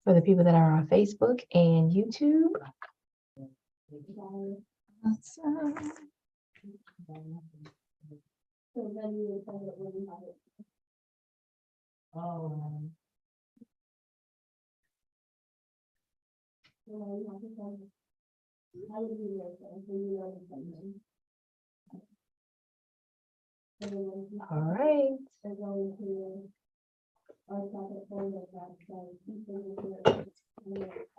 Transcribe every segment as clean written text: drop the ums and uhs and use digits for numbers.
for the people that are on Facebook and YouTube. All right. All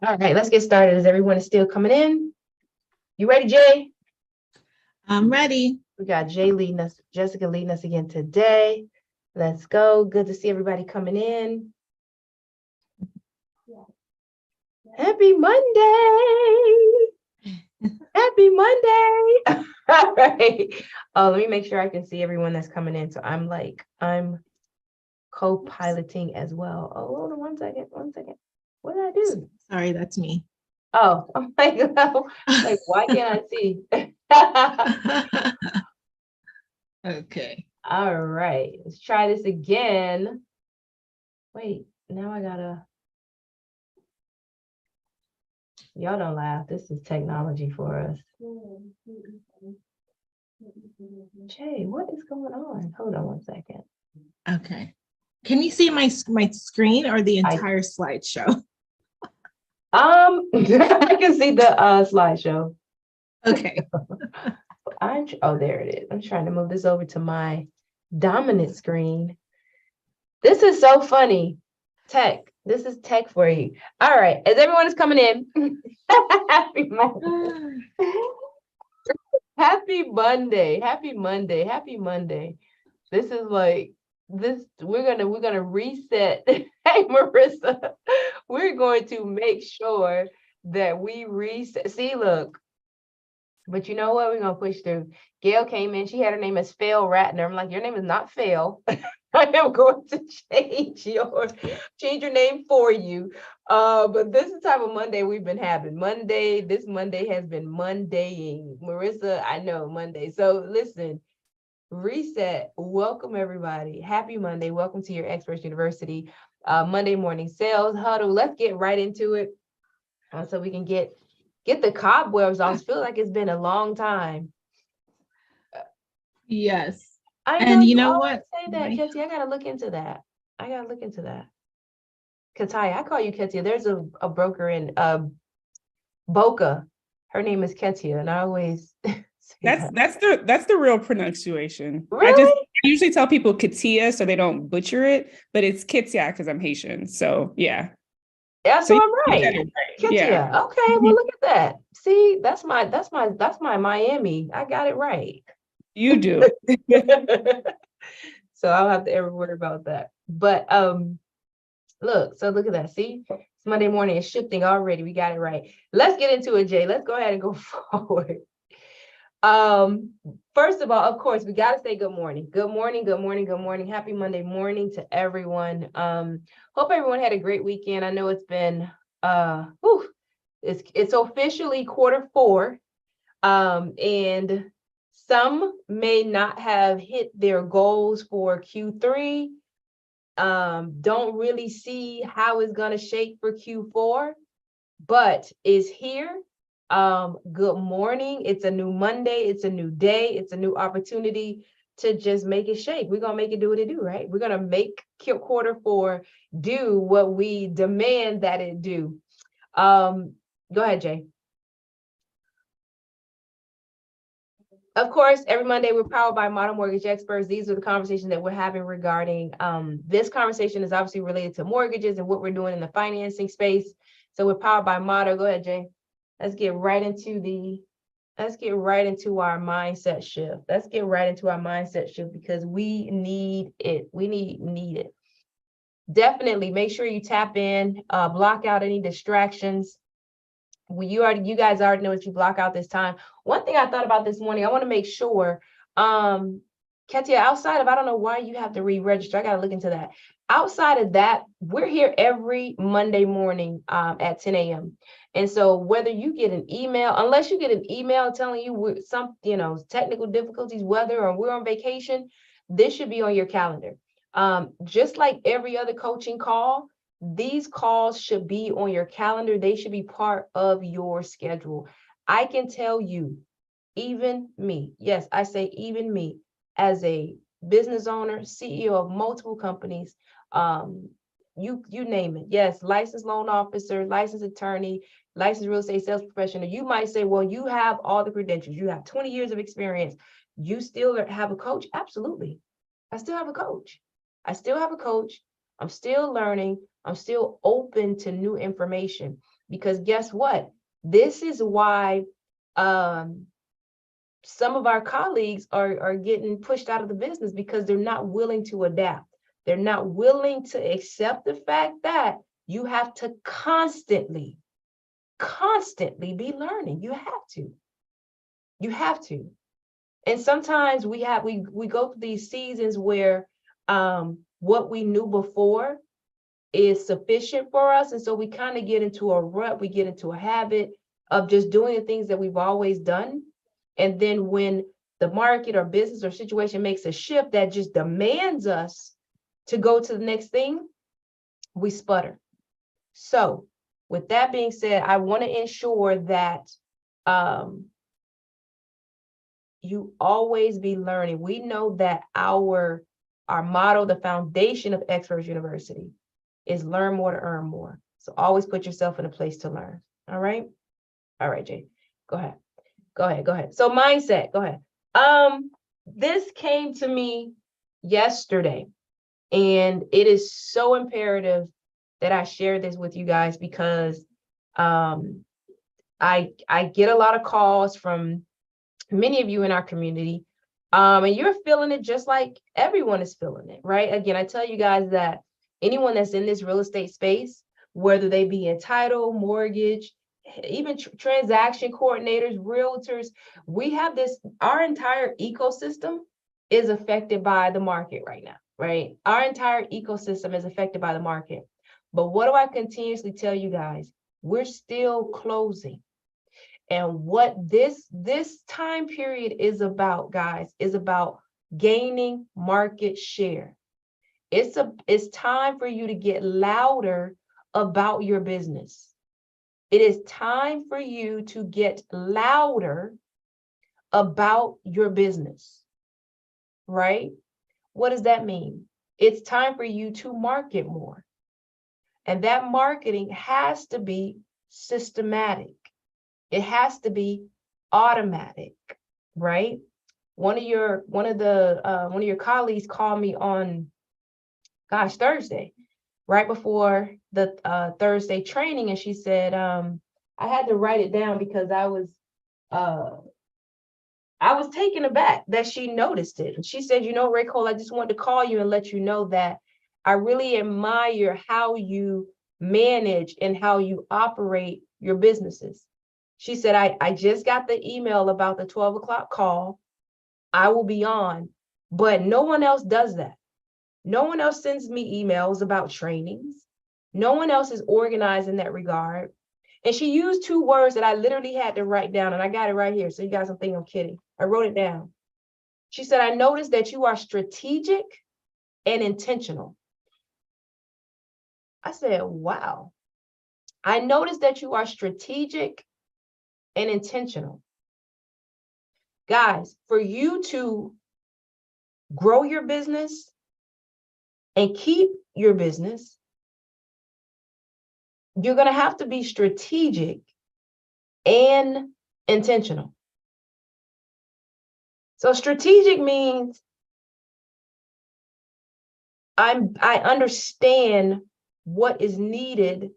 right, let's get started. As everyone is still coming in. You ready, Jay? I'm ready. We got Jay leading us, Jessica leading us again today. Let's go. Good to see everybody coming in. Happy Monday. Happy Monday. All right. Oh, let me make sure I can see everyone that's coming in. So I'm co-piloting as well. Oh, hold on one second. What did I do? Sorry, that's me. Oh, I'm like, why can't I see? Okay. All right, let's try this again. Wait, now I gotta. Y'all don't laugh. This is technology for us. Jay, what is going on? Hold on one second. Okay. Can you see my screen or the entire slideshow? I can see the slideshow. Okay. Oh, there it is. I'm trying to move this over to my dominant screen. This is so funny. Tech. This is tech for you. All right. As everyone is coming in, happy Monday. Happy Monday. Happy Monday. Happy Monday. This is like this. We're gonna reset. Hey, Marissa, we're going to make sure that we reset. See, look. But you know what? We're gonna push through. Gail came in. She had her name as Fail Ratner. I'm like, your name is not Fail. I am going to change your name for you. But this is the type of Monday we've been having. This Monday has been Mondaying. Marissa, I know Monday. So listen, reset. Welcome everybody. Happy Monday. Welcome to your Experts University Monday morning sales huddle. Let's get right into it so we can get the cobwebs off. I feel like it's been a long time. Yes. I know. And you know what? Say that, Ketia. I gotta look into that. Ketia, I call you Ketia. There's a broker in Boca. Her name is Ketia, and I always that's the real pronunciation. Really? I usually tell people Ketia so they don't butcher it, but it's Ketia because I'm Haitian. So yeah. Yeah, so I'm right. Ketia. Yeah. Okay, well look at that. See, that's my Miami. I got it right. You do. So I'll have to ever worry about that. But look at that. See, it's Monday morning. It's shifting already. We got it right. Let's get into it, Jay. Let's go ahead and go forward. First of all, of course, we got to say good morning. Good morning. Happy Monday morning to everyone. Hope everyone had a great weekend. I know it's been it's officially Q4. And some may not have hit their goals for Q3. Don't really see how it's gonna shake for Q4, but is here. Good morning. It's a new Monday. It's a new day. It's a new opportunity to just make it shake. We're gonna make it do what it do, right? We're gonna make Q4 do what we demand that it do. Go ahead, Jay. Of course, every Monday we're powered by Modern Mortgage Experts. These are the conversations that we're having regarding this conversation is obviously related to mortgages and what we're doing in the financing space. So we're powered by Modern. Go ahead, Jay. Let's get right into our mindset shift. Because we need it. We need it. Definitely make sure you tap in, block out any distractions. You guys already know what you block out this time. One thing I thought about this morning, I want to make sure, Ketia, outside of, I don't know why you have to re-register. I got to look into that. Outside of that, we're here every Monday morning at 10 a.m. And so whether you get an email, unless you get an email telling you some, technical difficulties, weather, or we're on vacation, this should be on your calendar. Just like every other coaching call, these calls should be on your calendar. They should be part of your schedule. I can tell you, even me, yes, I say even me, as a business owner, CEO of multiple companies, you name it. Yes, licensed loan officer, licensed attorney, licensed real estate sales professional. You might say, well, you have all the credentials. You have 20 years of experience. You still have a coach? Absolutely. I still have a coach. I still have a coach. I'm still learning. I'm still open to new information, because guess what? This is why some of our colleagues are getting pushed out of the business, because they're not willing to adapt. They're not willing to accept the fact that you have to constantly be learning. You have to. You have to. And sometimes we go through these seasons where what we knew before is sufficient for us. And so we kind of get into a rut, we get into a habit of just doing the things that we've always done. And then when the market or business or situation makes a shift that just demands us to go to the next thing, we sputter. So with that being said, I want to ensure that you always be learning. We know that our motto, the foundation of Experts University, is learn more to earn more. So always put yourself in a place to learn. All right. All right, Jay, go ahead. Go ahead. So mindset, go ahead. This came to me yesterday, and it is so imperative that I share this with you guys, because I get a lot of calls from many of you in our community, and you're feeling it just like everyone is feeling it, right? Again, I tell you guys that anyone that's in this real estate space, whether they be in title, mortgage, even transaction coordinators, realtors, we have this, our entire ecosystem is affected by the market right now, right? Our entire ecosystem is affected by the market. But what do I continuously tell you guys? We're still closing. And what this time period is about, guys, is about gaining market share. It's time for you to get louder about your business. It is time for you to get louder about your business, right? What does that mean? It's time for you to market more. And that marketing has to be systematic. It has to be automatic, right? One of your colleagues called me on, Thursday, right before the Thursday training, and she said, I had to write it down because I was taken aback that she noticed it. And she said, Ray Cole, I just wanted to call you and let you know that I really admire how you manage and how you operate your businesses. She said, I just got the email about the 12 o'clock call. I will be on, but no one else does that. No one else sends me emails about trainings. No one else is organized in that regard. And she used two words that I literally had to write down, and I got it right here. So you guys don't think I'm kidding. I wrote it down. She said, I noticed that you are strategic and intentional. I said, wow. I noticed that you are strategic and intentional. Guys, for you to grow your business and keep your business, you're going to have to be strategic and intentional. So strategic means I understand what is needed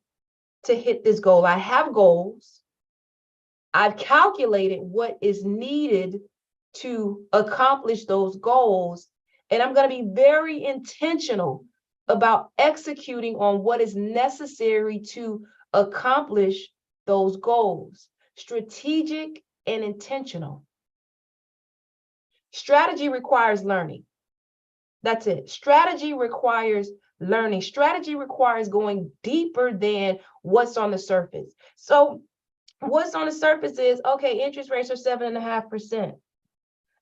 to hit this goal. I have goals. I've calculated what is needed to accomplish those goals. And I'm going to be very intentional about executing on what is necessary to accomplish those goals. Strategic and intentional. Strategy requires learning. That's it. Strategy requires learning. Strategy requires going deeper than what's on the surface. So what's on the surface is, okay, interest rates are 7.5%.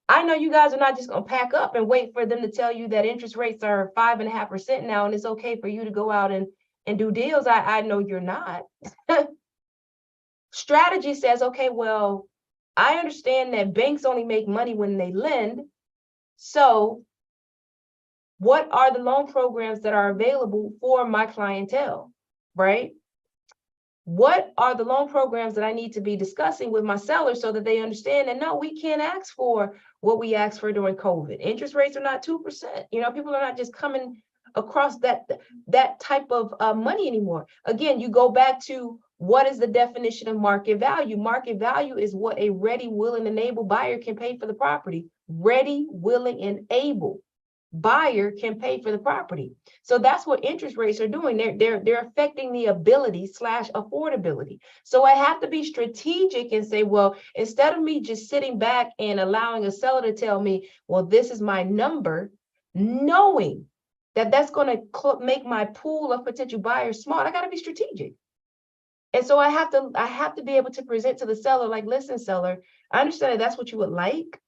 I know you guys are not just going to pack up and wait for them to tell you that interest rates are 5.5% now, and it's okay for you to go out and do deals, I know you're not. Strategy says, okay, well, I understand that banks only make money when they lend. So what are the loan programs that are available for my clientele, right? What are the loan programs that I need to be discussing with my sellers so that they understand that, no, we can't ask for what we asked for during COVID. Interest rates are not 2%. You know, people are not just coming across that type of money anymore. Again, you go back to, what is the definition of market value? Market value is what a ready, willing, and able buyer can pay for the property. Ready, willing, and able buyer can pay for the property. So that's what interest rates are doing. They're affecting the ability / affordability. So I have to be strategic and say, well, instead of me just sitting back and allowing a seller to tell me, well, this is my number, knowing that that's going to make my pool of potential buyers small, I got to be strategic. And so I have to be able to present to the seller, like, listen, seller, I understand that that's what you would like,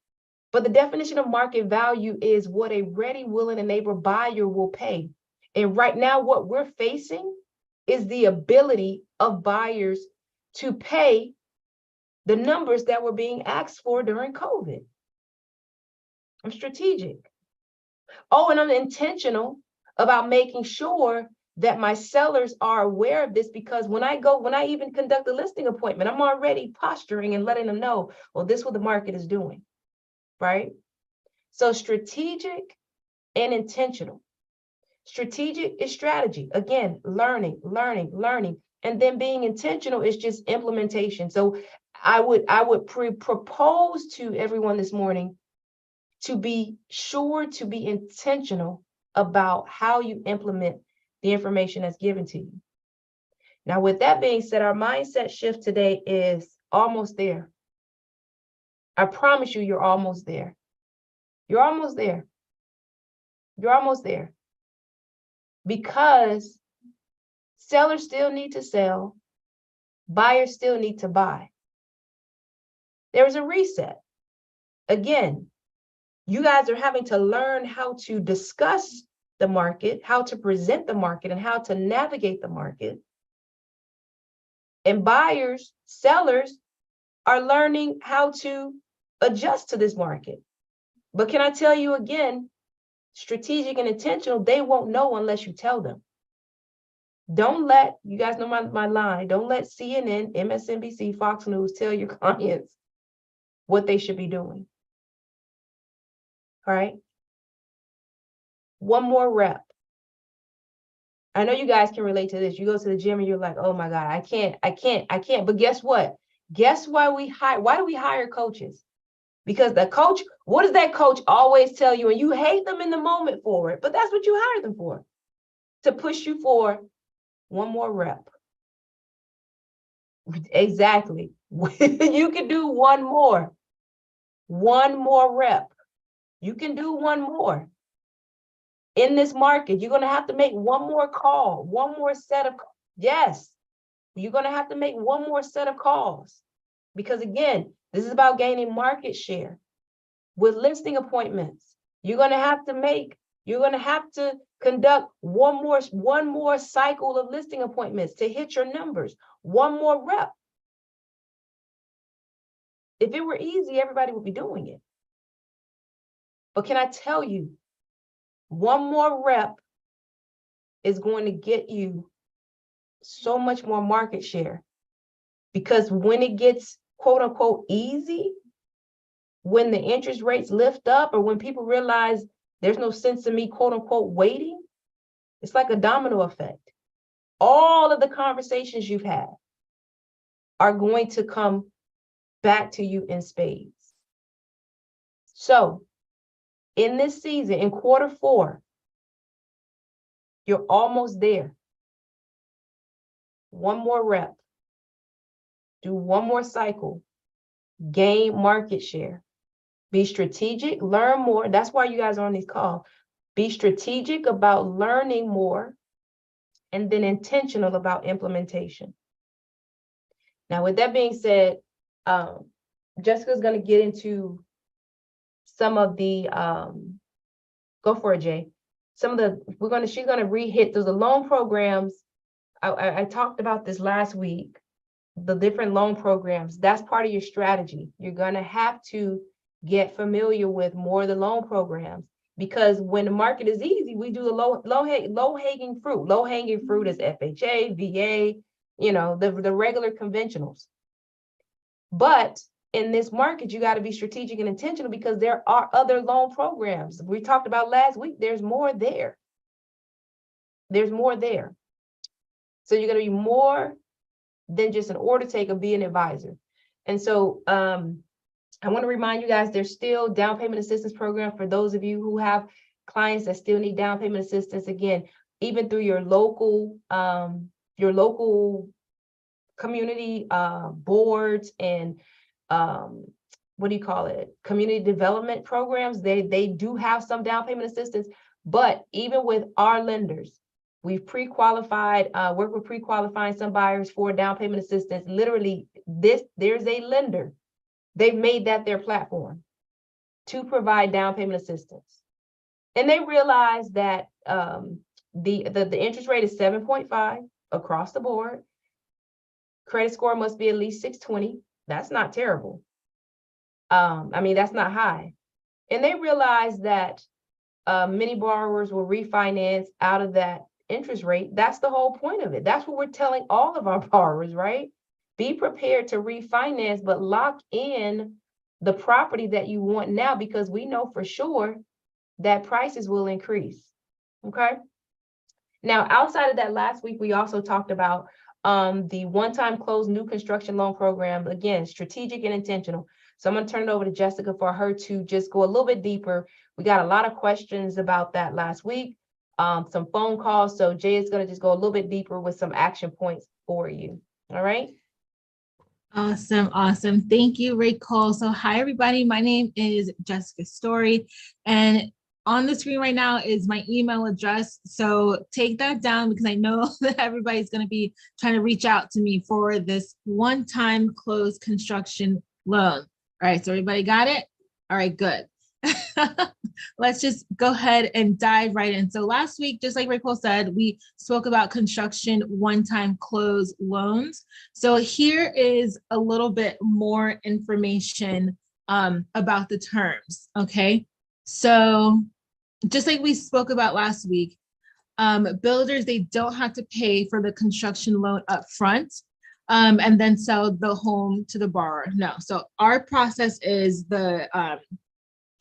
but the definition of market value is what a ready, willing, and able buyer will pay. And right now, what we're facing is the ability of buyers to pay the numbers that were being asked for during COVID. I'm strategic. Oh, and I'm intentional about making sure that my sellers are aware of this, because when I even conduct a listing appointment, I'm already posturing and letting them know, well, this is what the market is doing, right? So strategic and intentional. Strategic is strategy. Again, learning. And then being intentional is just implementation. So I would propose to everyone this morning to be sure to be intentional about how you implement the information that's given to you. Now, with that being said, our mindset shift today is almost there. I promise you, you're almost there. You're almost there. You're almost there. Because sellers still need to sell, buyers still need to buy. There's a reset. Again, you guys are having to learn how to discuss the market, how to present the market, and how to navigate the market. And buyers, sellers are learning how to adjust to this market. But can I tell you again, strategic and intentional, they won't know unless you tell them. Don't let, you guys know my line, don't let CNN, MSNBC, Fox News tell your clients what they should be doing. All right. One more rep. I know you guys can relate to this. You go to the gym and you're like, oh my God, I can't. But guess what? Guess why why do we hire coaches? Because the coach, what does that coach always tell you? And you hate them in the moment for it, but that's what you hire them for, to push you for one more rep. Exactly. You can do one more rep. You can do one more. In this market, you're going to have to make one more call, one more set of, yes, you're going to have to make one more set of calls. Because again, this is about gaining market share. With listing appointments, you're going to have to conduct one more cycle of listing appointments to hit your numbers, one more rep. If it were easy, everybody would be doing it. But can I tell you, one more rep is going to get you so much more market share. Because when it gets quote unquote easy, when the interest rates lift up, or when people realize there's no sense in me quote unquote waiting, it's like a domino effect. All of the conversations you've had are going to come back to you in spades. So in this season, in Q4, you're almost there. One more rep, do one more cycle, gain market share, be strategic, learn more. That's why you guys are on these calls. Be strategic about learning more, and then intentional about implementation. Now, with that being said, Jessica's going to get into some of the, go for it, Jay. Some of the, she's going to re-hit, there's the loan programs I talked about this last week, the different loan programs. That's part of your strategy. You're going to have to get familiar with more of the loan programs, because when the market is easy, we do the low hanging fruit. Low hanging fruit is FHA, VA, the regular conventionals. But in this market, you got to be strategic and intentional, because there are other loan programs. We talked about last week. There's more there. There's more there. So you're going to be more than just an order taker, be an advisor. And so I want to remind you guys, there's still down payment assistance program for those of you who have clients that still need down payment assistance. Again, even through your local community boards and community development programs, they do have some down payment assistance. But even with our lenders, we've pre-qualified, work with pre-qualifying some buyers for down payment assistance. Literally, there's a lender. They've made that their platform to provide down payment assistance. And they realize that the interest rate is 7.5 across the board. Credit score must be at least 620. That's not terrible. That's not high. And they realize that many borrowers will refinance out of that interest rate. That's the whole point of it. That's what we're telling all of our borrowers, right? Be prepared to refinance, but lock in the property that you want now, because we know for sure that prices will increase. Okay. Now, outside of that, last week, we also talked about the one-time close new construction loan program. Again, strategic and intentional. So I'm going to turn it over to Jessica for her to just go a little bit deeper. We got a lot of questions about that last week, some phone calls. So Jay is going to just go a little bit deeper with some action points for you. All right. Awesome. Thank you, Rachel. So hi, everybody. My name is Jessica Story, and on the screen right now is my email address. So take that down, because I know that everybody's going to be trying to reach out to me for this one-time closed construction loan. All right. So everybody got it? All right, good. Let's just go ahead and dive right in. So last week, just like Rachel said, we spoke about construction one-time close loans. So here is a little bit more information about the terms. Okay. So just like we spoke about last week, builders, they don't have to pay for the construction loan up front and then sell the home to the borrower. No. So our process is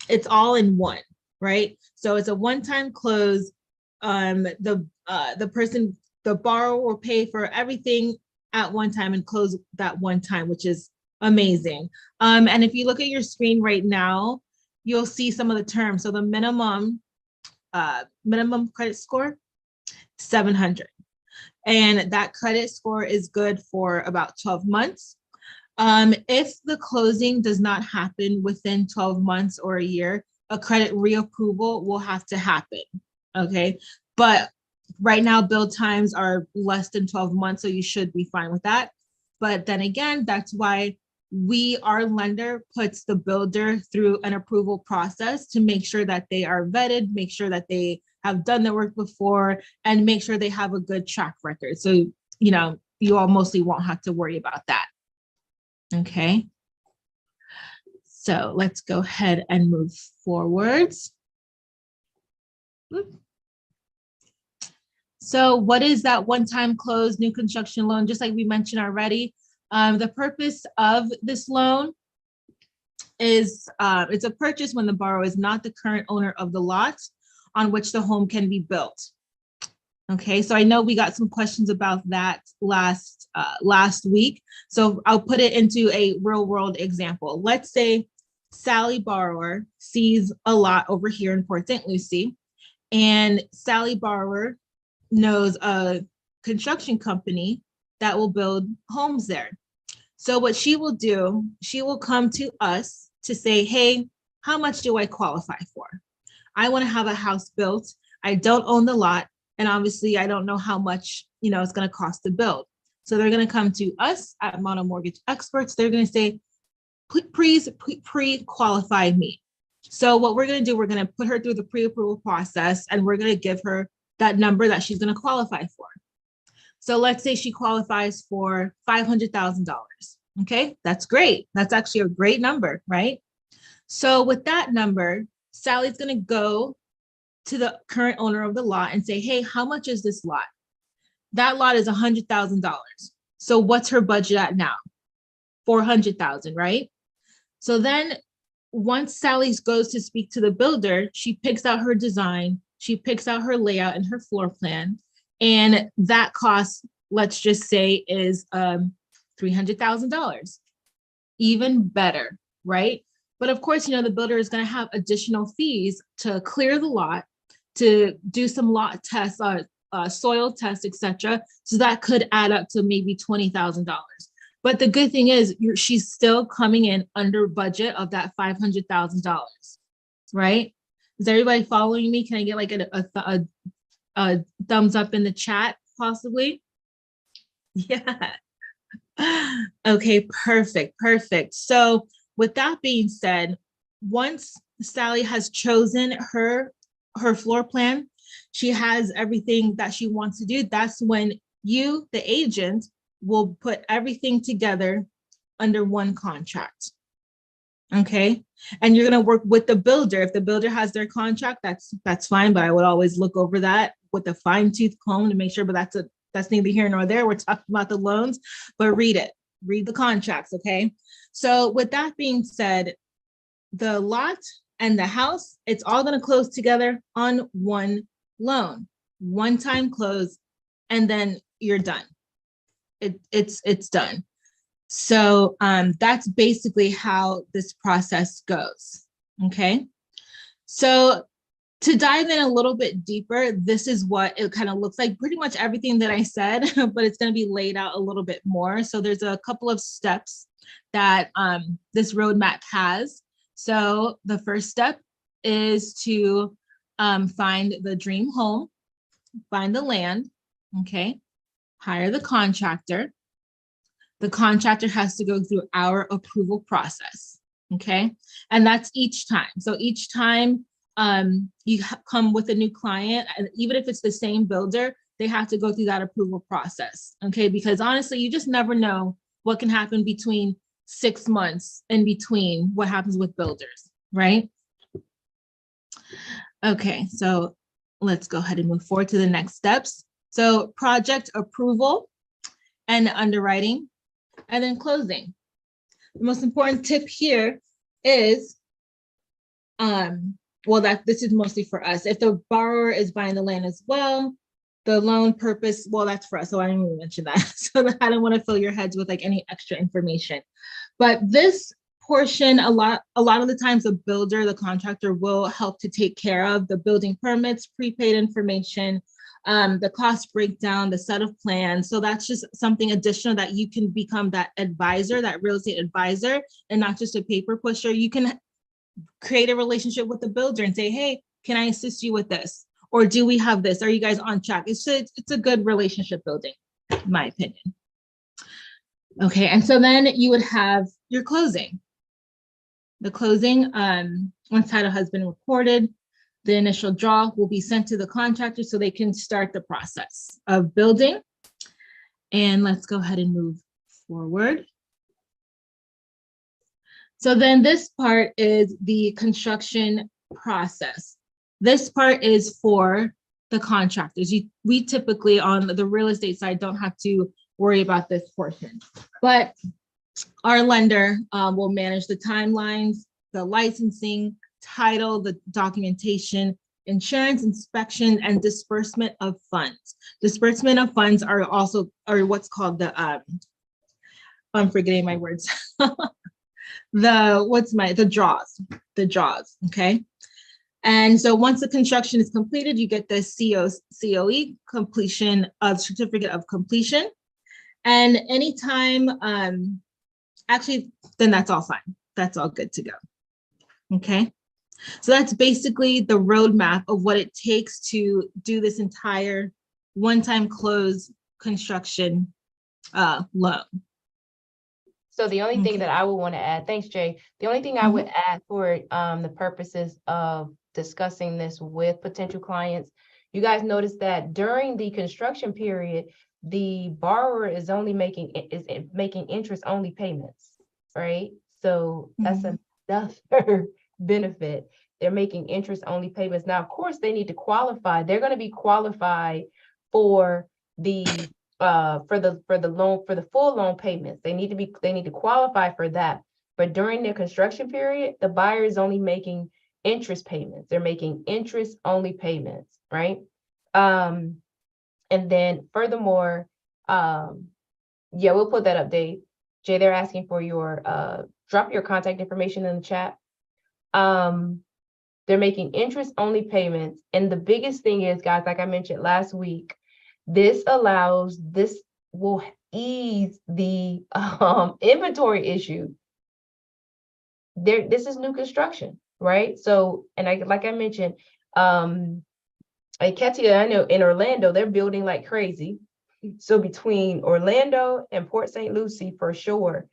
it's all in one, right? So it's a one-time close. The borrower will pay for everything at one time and close that one time, which is amazing. And if you look at your screen right now, you'll see some of the terms. So the minimum credit score, 700. And that credit score is good for about 12 months. If the closing does not happen within 12 months or a year, a credit reapproval will have to happen, okay? But right now, build times are less than 12 months, so you should be fine with that. But then again, that's why our lender puts the builder through an approval process to make sure that they are vetted, make sure that they have done the work before, and make sure they have a good track record. So, you all mostly won't have to worry about that. Okay, so let's go ahead and move forwards. So what is that one-time close new construction loan? Just like we mentioned already, the purpose of this loan is it's a purchase when the borrower is not the current owner of the lot on which the home can be built. Okay, so I know we got some questions about that last week. So I'll put it into a real world example. Let's say Sally borrower sees a lot over here in Port St. Lucie, and Sally borrower knows a construction company that will build homes there. So what she will do, she will come to us to say, hey, how much do I qualify for? I want to have a house built. I don't own the lot. And obviously, I don't know how much it's going to cost to build. So they're going to come to us at Mono Mortgage Experts. They're going to say, please pre-qualify me. So what we're going to do, we're going to put her through the pre-approval process, and we're going to give her that number that she's going to qualify for. So let's say she qualifies for $500,000. Okay, that's great. That's actually a great number, right? So with that number, Sally's going to go to the current owner of the lot and say, hey, how much is this lot? That lot is $100,000. So what's her budget at now? 400,000, right? So then once Sally goes to speak to the builder, she picks out her design, she picks out her layout and her floor plan. And that cost, let's just say, is $300,000. Even better, right? But of course, the builder is going to have additional fees to clear the lot, to do some lot tests, soil tests, etc. So that could add up to maybe $20,000. But the good thing is she's still coming in under budget of that $500,000, right? Is everybody following me? Can I get like a thumbs up in the chat possibly? Yeah. Okay, perfect. So with that being said, once Sally has chosen her floor plan, she has everything that she wants to do. That's when you, the agent, will put everything together under one contract. Okay. And you're going to work with the builder. If the builder has their contract, that's fine. But I would always look over that with a fine tooth comb to make sure, but that's neither here nor there. We're talking about the loans, but read the contracts. Okay. So with that being said, the lot and the house, it's all going to close together on one loan, one time close, and then you're done. It's done. So that's basically how this process goes. Okay. So to dive in a little bit deeper, this is what it kind of looks like. Pretty much everything that I said, but it's going to be laid out a little bit more. So there's a couple of steps that this roadmap has. So the first step is to find the dream home, find the land, okay, hire the contractor. The contractor has to go through our approval process, okay? And that's each time. So each time you come with a new client, and even if it's the same builder, they have to go through that approval process, okay? Because honestly, you just never know what can happen between 6 months in between what happens with builders, right? Okay, so let's go ahead and move forward to the next steps. So project approval and underwriting, and then closing. The most important tip here is, this is mostly for us. If the borrower is buying the land as well, the loan purpose, well, that's for us. So I didn't even mention that. So I don't want to fill your heads with like any extra information. But this portion, a lot of the times the builder, the contractor will help to take care of the building permits, prepaid information, the cost breakdown, the set of plans. So that's just something additional that you can become that advisor, that real estate advisor, and not just a paper pusher. You can create a relationship with the builder and say, hey, can I assist you with this? Or do we have this? Are you guys on track? It's a good relationship building, in my opinion. Okay, and so then you would have your closing. The closing, once title has been recorded, the initial draw will be sent to the contractor so they can start the process of building. And let's go ahead and move forward. So then this part is the construction process. This part is for the contractors. We typically on the real estate side don't have to worry about this portion, but our lender will manage the timelines, the licensing, title, the documentation, insurance, inspection, and disbursement of funds. Disbursement of funds are what's called the, I'm forgetting my words. The draws, okay? And so once the construction is completed, you get the COE, completion of certificate of completion. And anytime, actually, then that's all fine. That's all good to go. Okay. So that's basically the roadmap of what it takes to do this entire one-time close construction loan. So the only thing that I would want to add, thanks, Jay. The only thing I would add for the purposes of discussing this with potential clients you guys notice that during the construction period, the borrower is only making interest only payments, right? So that's another benefit. They're making interest only payments. Now, of course, they need to qualify. They're going to be qualified for the loan, for the full loan payments. They need to qualify for that. But during their construction period, the buyer is only making interest payments. They're making interest only payments, right? And then furthermore, yeah, we'll put that up, Dave. Jay, they're asking for your drop your contact information in the chat. They're making interest only payments. And the biggest thing is, guys, like I mentioned last week, this will ease the inventory issue. This is new construction, right? So, and like I mentioned, Ketia, I know in Orlando, they're building like crazy. So between Orlando and Port St. Lucie, for sure,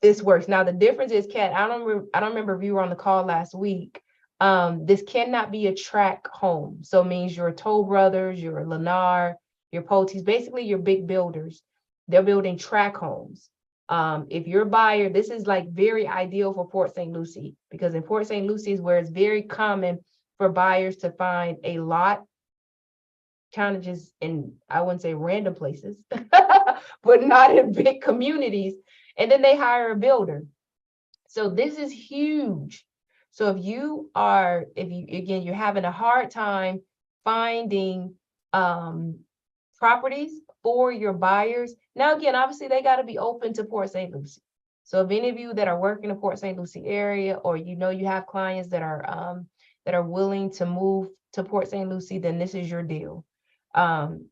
this works. Now, the difference is, Kat, I don't remember if you were on the call last week. This cannot be a tract home. So it means your Toll Brothers, your Lennar, your Pulte's, basically your big builders. They're building tract homes. If you're a buyer, this is like very ideal for Port St. Lucie, because in Port St. Lucie is where it's very common for buyers to find a lot, kind of just in, I wouldn't say random places, but not in big communities. And then they hire a builder. So this is huge. So if you're having a hard time finding properties for your buyers. Now, again, obviously they got to be open to Port St. Lucie. So if any of you that are working in the Port St. Lucie area, or you have clients that are willing to move to Port St. Lucie, then this is your deal.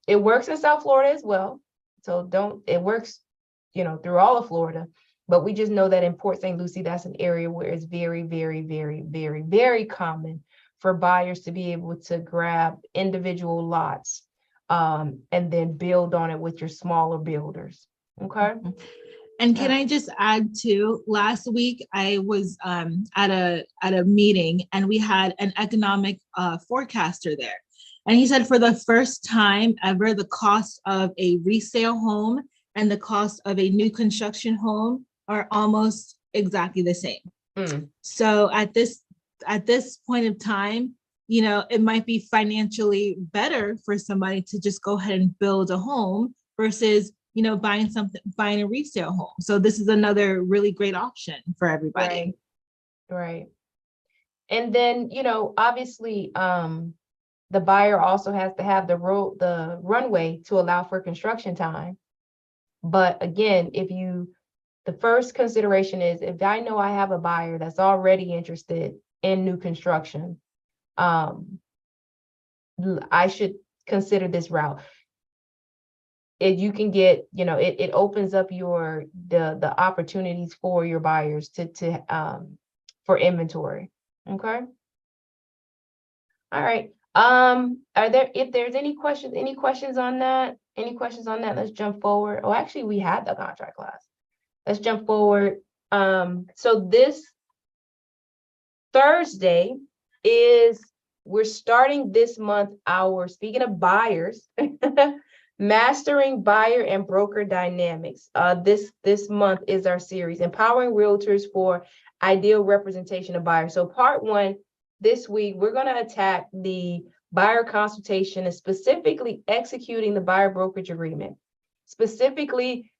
It works in South Florida as well. So it works, through all of Florida. But we just know that in Port St. Lucie, that's an area where it's very, very, very, very, very common for buyers to be able to grab individual lots and then build on it with your smaller builders. Okay. And can I just add too, last week I was at a meeting and we had an economic forecaster there. And he said for the first time ever, the cost of a resale home and the cost of a new construction home are almost exactly the same. So at this point of time, it might be financially better for somebody to just go ahead and build a home versus, buying a resale home. So this is another really great option for everybody. Right. And then, obviously, the buyer also has to have the runway to allow for construction time. But again, the first consideration is, if I know I have a buyer that's already interested in new construction, I should consider this route. If you can get, it opens up the opportunities for your buyers for inventory. Okay. All right. If there's any questions on that, let's jump forward. Oh, actually, we had the contract class. Let's jump forward. So this Thursday we're starting this month speaking of buyers, Mastering Buyer and Broker Dynamics. This month is our series, Empowering Realtors for Ideal Representation of Buyers. So part 1, this week, we're going to attack the buyer consultation and specifically executing the buyer brokerage agreement. Specifically,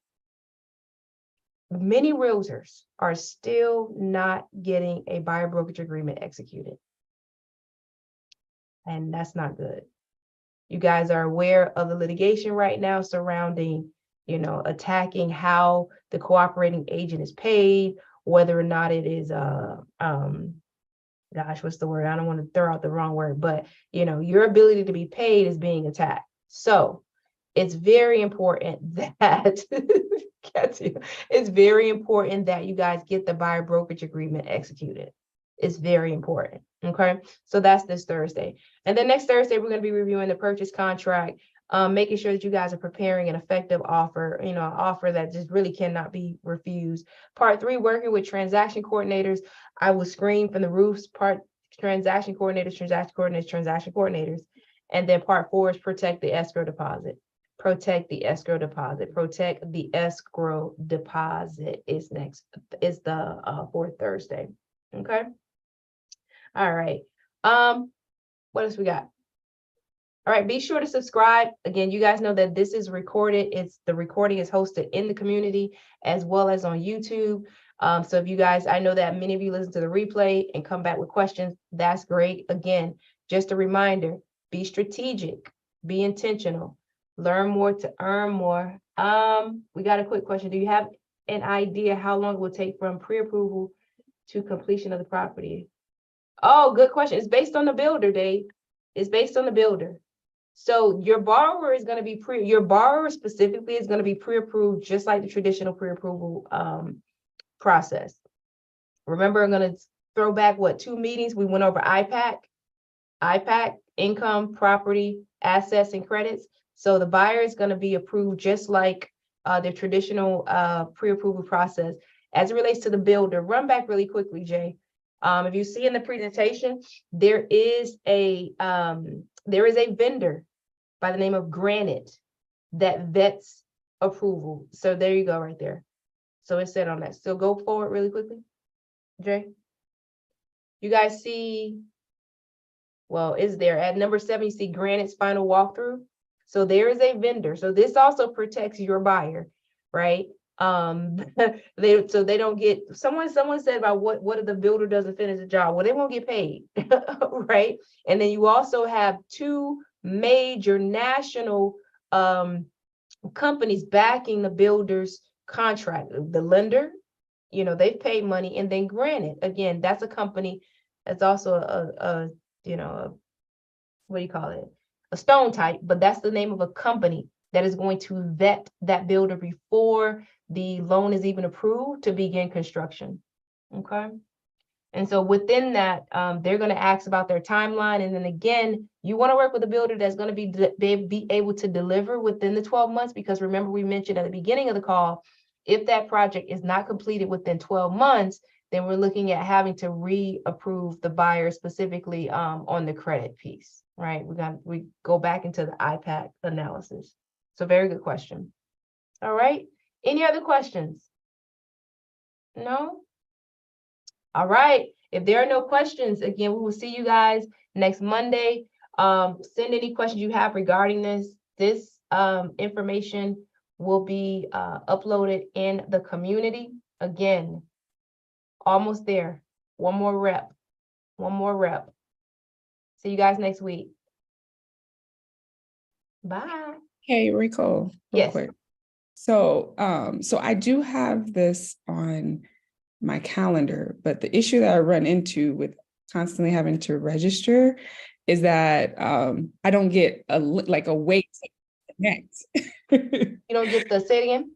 many realtors are still not getting a buyer brokerage agreement executed. And that's not good. You guys are aware of the litigation right now surrounding, attacking how the cooperating agent is paid, whether or not it is, what's the word? I don't want to throw out the wrong word, but, your ability to be paid is being attacked. So it's very important that, it's very important that you guys get the buyer brokerage agreement executed. It's very important. Okay. So that's this Thursday. And then next Thursday, we're going to be reviewing the purchase contract, making sure that you guys are preparing an effective offer, an offer that just really cannot be refused. Part 3, working with transaction coordinators. I will scream from the roofs, transaction coordinators. And then part 4 is protect the escrow deposit. Protect the escrow deposit. Protect the escrow deposit is the fourth Thursday. Okay. All right. What else we got? All right, be sure to subscribe. Again, you guys know that this is recorded. The recording is hosted in the community as well as on YouTube. So if you guys, I know that many of you listen to the replay and come back with questions. That's great. Again, just a reminder, be strategic, be intentional, learn more to earn more. We got a quick question. Do you have an idea how long it will take from pre-approval to completion of the property? Oh, good question. It's based on the builder, Dave. It's based on the builder. So your borrower is going to be your borrower specifically is going to be pre-approved just like the traditional pre-approval process. Remember, I'm going to throw back 2 meetings. We went over IPAC, income, property, assets, and credits. So the buyer is going to be approved just like the traditional pre-approval process. As it relates to the builder, run back really quickly, Jay. If you see in the presentation, there is a vendor by the name of Granite that vets approval. So there you go right there. So it's set on that. So go forward really quickly, Jay. You guys see, is there at number 7, you see Granite's final walkthrough. So there is a vendor. So this also protects your buyer, right? They don't get someone said about what if the builder doesn't finish the job? Well, they won't get paid. Right. And then you also have 2 major national companies backing the builder's contract. The lender, they've paid money, and then Granite, again, that's a company that's also a what do you call it, a stone type, but that's the name of a company that is going to vet that builder before the loan is even approved to begin construction. Okay. And so within that, they're going to ask about their timeline. And then again, you want to work with a builder that's going to be able to deliver within the 12 months, because remember, we mentioned at the beginning of the call, if that project is not completed within 12 months, then we're looking at having to reapprove the buyer specifically on the credit piece, right? We go back into the IPAC analysis. So very good question. All right. Any other questions? No? All right. If there are no questions, again, we will see you guys next Monday. Send any questions you have regarding this. This information will be uploaded in the community. Again, almost there. One more rep. See you guys next week. Bye. Hey, Rico, real Yes. quick. So I do have this on my calendar, but the issue that I run into with constantly having to register is that I don't get a way to connect. You don't get the, say it again?